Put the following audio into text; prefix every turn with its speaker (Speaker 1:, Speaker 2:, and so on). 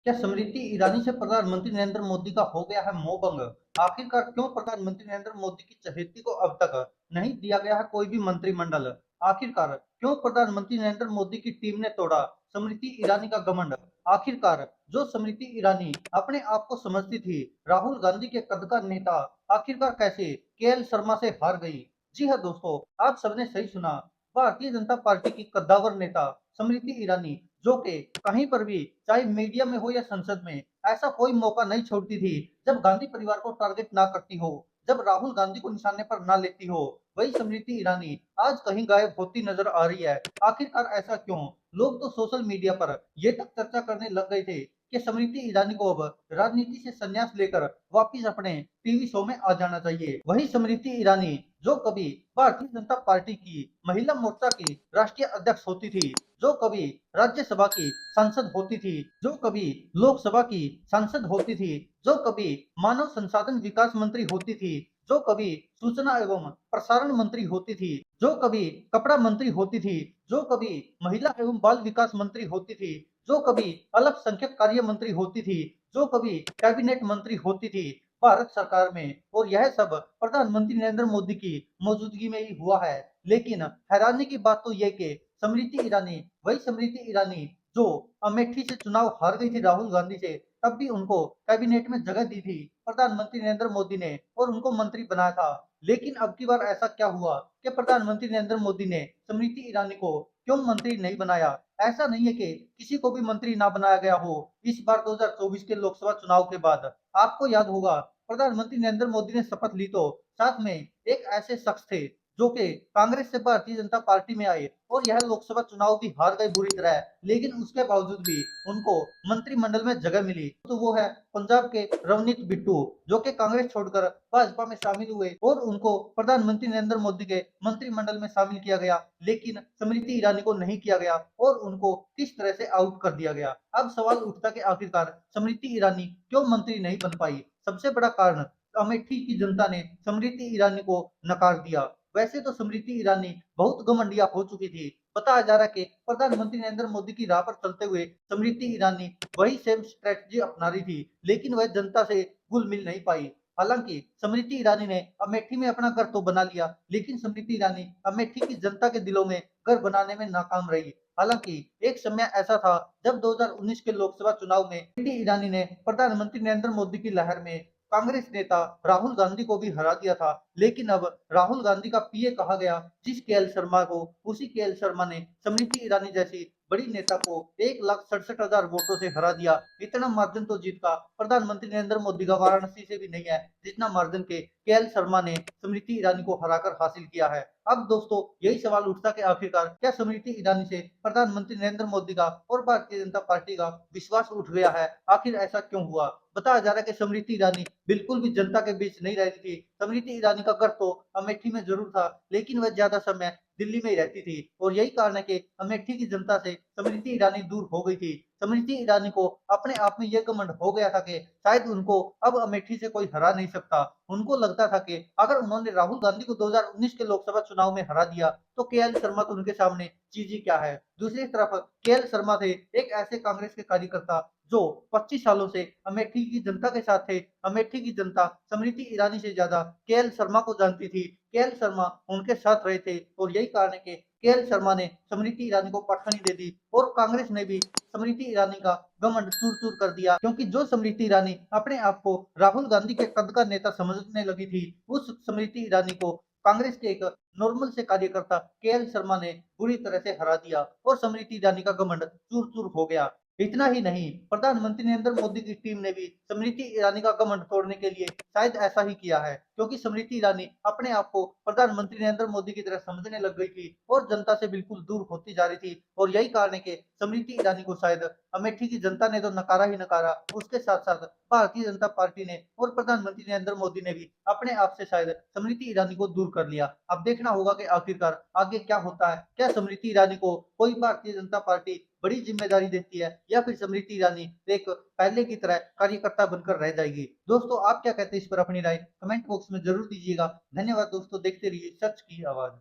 Speaker 1: क्या स्मृति ईरानी से प्रधानमंत्री नरेंद्र मोदी का हो गया है मोहभंग? आखिरकार क्यों प्रधानमंत्री नरेंद्र मोदी की चहेती को अब तक नहीं दिया गया है कोई भी मंत्रिमंडल? आखिरकार क्यों प्रधानमंत्री नरेंद्र मोदी की टीम ने तोड़ा स्मृति ईरानी का घमंड? आखिरकार जो स्मृति ईरानी अपने आप को समझती थी राहुल गांधी के कद का नेता, आखिरकार कैसे केएल शर्मा से हार गई? जी हाँ दोस्तों, आप सबने सही सुना। भारतीय जनता पार्टी की कद्दावर नेता स्मृति ईरानी, जो कि कहीं पर भी, चाहे मीडिया में हो या संसद में, ऐसा कोई मौका नहीं छोड़ती थी जब गांधी परिवार को टारगेट ना करती हो, जब राहुल गांधी को निशाने पर ना लेती हो। वही स्मृति ईरानी आज कहीं गायब होती नजर आ रही है। आखिरकार ऐसा क्यों? लोग तो सोशल मीडिया पर ये तक चर्चा करने लग गए थे कि स्मृति ईरानी को अब राजनीति से संन्यास लेकर वापिस अपने टीवी शो में आ जाना चाहिए। वही स्मृति ईरानी जो कभी भारतीय जनता पार्टी की महिला मोर्चा की राष्ट्रीय अध्यक्ष होती थी, जो कभी राज्यसभा की सांसद होती थी, जो कभी लोकसभा की सांसद होती थी, जो कभी मानव संसाधन विकास मंत्री होती थी, जो कभी सूचना एवं प्रसारण मंत्री होती थी, जो कभी कपड़ा मंत्री होती थी, जो कभी महिला एवं बाल विकास मंत्री होती थी, जो कभी अल्पसंख्यक कार्य मंत्री होती थी, जो कभी कैबिनेट मंत्री होती थी भारत सरकार में, और यह सब प्रधानमंत्री नरेंद्र मोदी की मौजूदगी में ही हुआ है। लेकिन हैरानी की बात तो यह कि स्मृति ईरानी, वही स्मृति ईरानी जो अमेठी से चुनाव हार गई थी राहुल गांधी से, तब भी उनको कैबिनेट में जगह दी थी प्रधानमंत्री नरेंद्र मोदी ने और उनको मंत्री बनाया था। लेकिन अब की बार ऐसा क्या हुआ कि प्रधानमंत्री नरेंद्र मोदी ने स्मृति ईरानी को क्यों मंत्री नहीं बनाया? ऐसा नहीं है कि किसी को भी मंत्री ना बनाया गया हो इस बार 2024 के लोकसभा चुनाव के बाद। आपको याद होगा, प्रधानमंत्री नरेंद्र मोदी ने शपथ ली तो साथ में एक ऐसे शख्स थे जो कि कांग्रेस से भारतीय जनता पार्टी में आए और यह लोकसभा चुनाव भी हार गए बुरी तरह, लेकिन उसके बावजूद भी उनको मंत्रिमंडल में जगह मिली। तो वो है पंजाब के रवनीत बिट्टू, जो कि कांग्रेस छोड़कर भाजपा में शामिल हुए और उनको प्रधानमंत्री नरेंद्र मोदी के मंत्रिमंडल में शामिल किया गया। लेकिन स्मृति ईरानी को नहीं किया गया और उनको किस तरह से आउट कर दिया गया। अब सवाल उठता कि आखिरकार स्मृति ईरानी क्यों मंत्री नहीं बन पाई? सबसे बड़ा कारण, अमेठी की जनता ने स्मृति ईरानी को नकार दिया। वैसे तो स्मृति ईरानी बहुत घमंडिया हो चुकी थी। बताया जा रहा है कि प्रधानमंत्री नरेंद्र मोदी की राह पर चलते हुए स्मृति ईरानी वही सेम स्ट्रेटजी अपना रही थी, लेकिन वह जनता से घुल मिल नहीं पाई। हालांकि स्मृति ईरानी ने अमेठी में अपना घर तो बना लिया, लेकिन स्मृति ईरानी अमेठी की जनता के दिलों में घर बनाने में नाकाम रही। हालांकि एक समय ऐसा था जब 2019 के लोकसभा चुनाव में स्मृति ईरानी ने प्रधानमंत्री नरेंद्र मोदी की लहर में कांग्रेस नेता राहुल गांधी को भी हरा दिया था। लेकिन अब राहुल गांधी का पीए कहा गया जिस केएल शर्मा को, उसी केएल शर्मा ने स्मृति ईरानी जैसी बड़ी नेता को 1,67,000 वोटों से हरा दिया। इतना मार्जिन तो जीत का प्रधानमंत्री नरेंद्र मोदी का वाराणसी से भी नहीं है, जितना मार्जिन के केएल शर्मा ने स्मृति ईरानी को हराकर हासिल किया है। अब दोस्तों यही सवाल उठता कि आखिरकार क्या स्मृति ईरानी से प्रधानमंत्री नरेंद्र मोदी का और भारतीय जनता पार्टी का विश्वास उठ गया है? आखिर ऐसा क्यों हुआ? बताया जा रहा है कि स्मृति ईरानी बिल्कुल भी जनता के बीच नहीं रहती थी। स्मृति ईरानी का घर तो अमेठी में जरूर था, लेकिन वह ज्यादा समय दिल्ली में ही रहती थी और यही कारण है कि अमेठी की जनता से स्मृति ईरानी दूर हो गई थी। स्मृति ईरानी को अपने आप में यह घमंड हो गया था कि शायद उनको अब अमेठी से कोई हरा नहीं सकता। उनको लगता था कि अगर उन्होंने राहुल गांधी को 2019 के लोकसभा चुनाव में हरा दिया तो केएल शर्मा तो उनके सामने चीज ही क्या है। दूसरी तरफ केएल शर्मा थे एक ऐसे कांग्रेस के कार्यकर्ता जो 25 सालों से अमेठी की जनता के साथ थे। अमेठी की जनता स्मृति ईरानी से ज्यादा केएल शर्मा को जानती थी। केएल शर्मा उनके साथ रहे थे और यही कारण है कि केएल शर्मा ने स्मृति ईरानी को पटखनी दे दी और कांग्रेस ने भी स्मृति ईरानी का घमंड चूर चूर कर दिया, क्योंकि जो स्मृति ईरानी अपने आप को राहुल गांधी के कद का नेता समझने लगी थी, उस स्मृति ईरानी को कांग्रेस के एक नॉर्मल से कार्यकर्ता केएल शर्मा ने बुरी तरह से हरा दिया और स्मृति ईरानी का घमंड चूर चूर हो गया। इतना ही नहीं, प्रधानमंत्री नरेंद्र मोदी की टीम ने भी स्मृति ईरानी का घमंड तोड़ने के लिए शायद ऐसा ही किया है, क्योंकि स्मृति ईरानी अपने आप को प्रधानमंत्री नरेंद्र मोदी की तरह समझने लग गई थी और जनता से बिल्कुल दूर होती जा रही थी। और यही कारण है कि स्मृति ईरानी को शायद अमेठी की जनता ने तो नकारा ही नकारा, उसके साथ साथ भारतीय जनता पार्टी ने और प्रधानमंत्री नरेंद्र मोदी ने भी अपने आप से शायद स्मृति ईरानी को दूर कर लिया। अब देखना होगा कि आखिरकार आगे क्या होता है। क्या स्मृति ईरानी को कोई भारतीय जनता पार्टी बड़ी जिम्मेदारी देती है या फिर स्मृति ईरानी एक पहले की तरह कार्यकर्ता बनकर रह जाएगी? दोस्तों आप क्या कहते हैं इस पर अपनी राय कमेंट बॉक्स में जरूर दीजिएगा। धन्यवाद दोस्तों, देखते रहिए सच की आवाज।